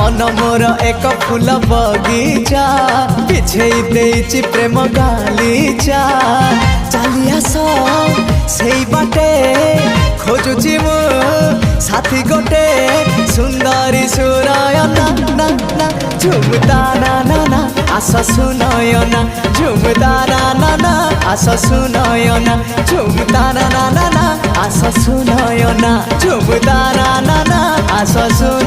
मन मोर एक फूल बगीचा बिछेई देइछि प्रेम गालीचा चली आस सेई बाटे खोजुछि मु साथी गोटे सुंदरी सुरायना ना ना झुमता ना ना ना आस सुनयना झुमता ना ना ना आस सुनयना झुमता ना ना ना आस सुनयना झुमता ना ना ना आस सुन